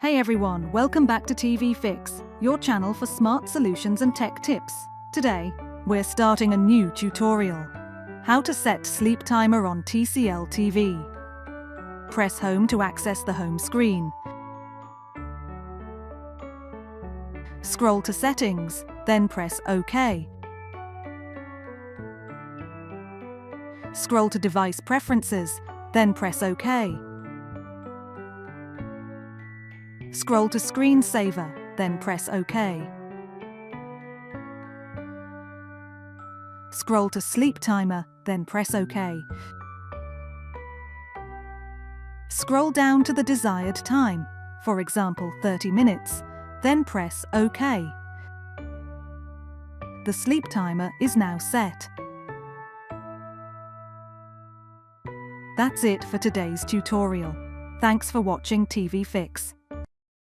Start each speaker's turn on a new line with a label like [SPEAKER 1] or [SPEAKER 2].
[SPEAKER 1] Hey everyone, welcome back to TV Fix, your channel for smart solutions and tech tips. Today, we're starting a new tutorial. How to set sleep timer on TCL TV. Press home to access the home screen. Scroll to settings, then press OK. Scroll to device preferences, then press OK. Scroll to screensaver, then press OK. Scroll to sleep timer, then press OK. Scroll down to the desired time, for example 30 minutes, then press OK. The sleep timer is now set. That's it for today's tutorial. Thanks for watching TV Fix.